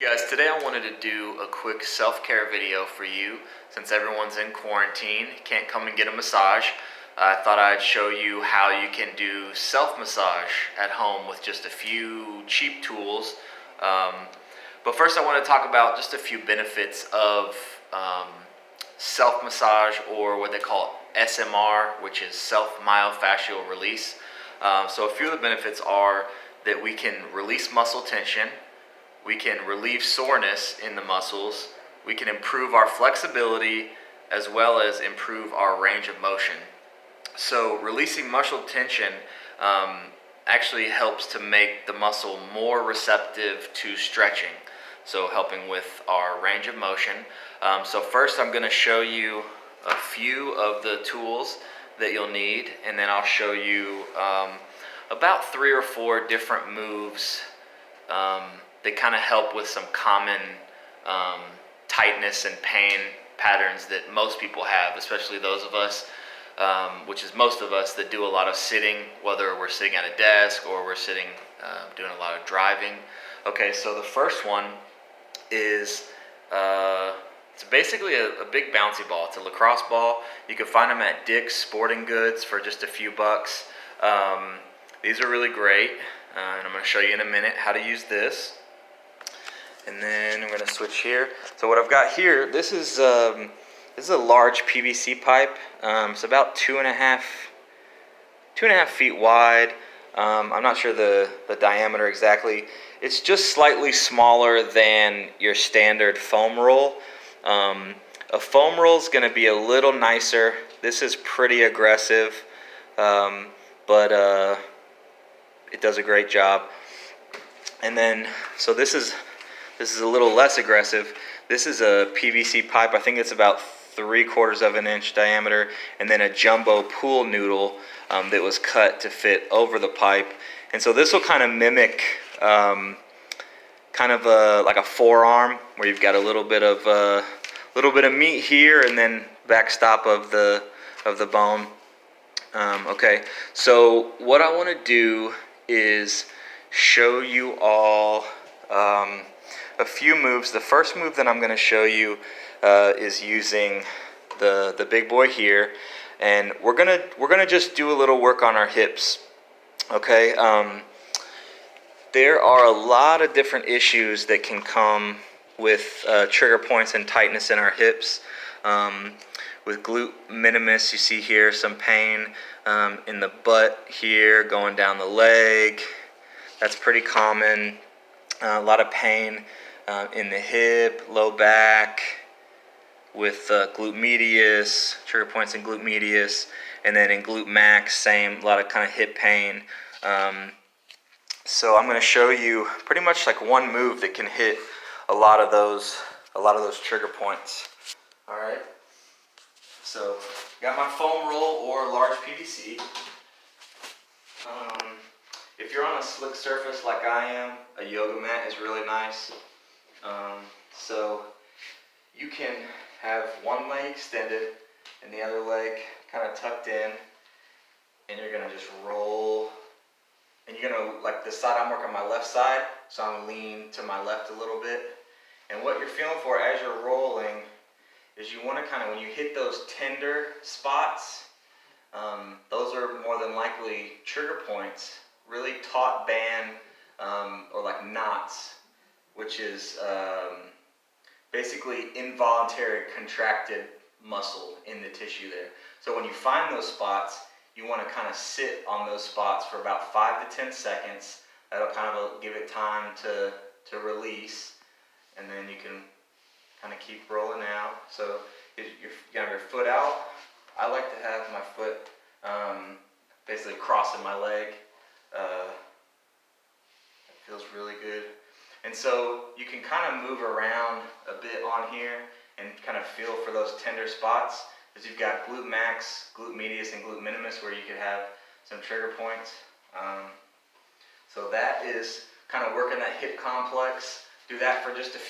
Guys, today I wanted to do a quick self-care video for you. Since everyone's in quarantine, can't come and get a massage, I thought I'd show you how you can do self-massage at home with just a few cheap tools. But first I want to talk about just a few benefits of self-massage, or what they call SMR, which is self-myofascial release. So a few of the benefits are that we can release muscle tension, we can relieve soreness in the muscles, we can improve our flexibility, as well as improve our range of motion. So releasing muscle tension actually helps to make the muscle more receptive to stretching, so helping with our range of motion. So first I'm going to show you a few of the tools that you'll need, and then I'll show you about 3 or 4 different moves that kind of help with some common tightness and pain patterns that most people have, especially those of us, which is most of us, that do a lot of sitting, whether we're sitting at a desk or we're sitting doing a lot of driving. Okay, so the first one is it's basically a big bouncy ball. It's a lacrosse ball. You can find them at Dick's Sporting Goods for just a few bucks. These are really great, and I'm going to show you in a minute how to use this. And then I'm going to switch here. So what I've got here, this is a large PVC pipe. It's about 2.5 feet wide. I'm not sure the diameter exactly. It's just slightly smaller than your standard foam roll. A foam roll is going to be a little nicer. This is pretty aggressive, but it does a great job. And then, so this is a little less aggressive. This is a PVC pipe. I think it's about 3/4 of an inch diameter, and then a jumbo pool noodle that was cut to fit over the pipe. And so this will kind of mimic like a forearm, where you've got a little bit of meat here, and then backstop of the bone. Okay, so what I want to do is show you all a few moves. The first move that I'm going to show you is using the big boy here, and we're gonna just do a little work on our hips. Okay, there are a lot of different issues that can come with trigger points and tightness in our hips. With glute minimus, you see here some pain in the butt here, going down the leg. That's pretty common. A lot of pain in the hip, low back, with glute medius, trigger points in glute medius, and then in glute max, same, a lot of kind of hip pain. So I'm going to show you pretty much like one move that can hit a lot of those trigger points. All right. So got my foam roll or large PVC. If you're on a slick surface like I am, a yoga mat is really nice. So you can have one leg extended and the other leg kind of tucked in, and you're gonna just roll. And you're gonna, like this side, I'm working my left side, so I'm lean to my left a little bit. And what you're feeling for as you're rolling is you want to kind of, when you hit those tender spots, those are more than likely trigger points, really taut band, or like knots, which is basically involuntary contracted muscle in the tissue there. So when you find those spots, you want to kind of sit on those spots for about 5 to 10 seconds. That'll kind of give it time to release, and then you can kind of keep rolling out. So you have your foot out. I like to have my foot basically crossing my leg. It feels really good. And so you can kind of move around a bit on here and kind of feel for those tender spots, because you've got glute max, glute medius, and glute minimus, where you could have some trigger points. So that is kind of working that hip complex. Do that for just a few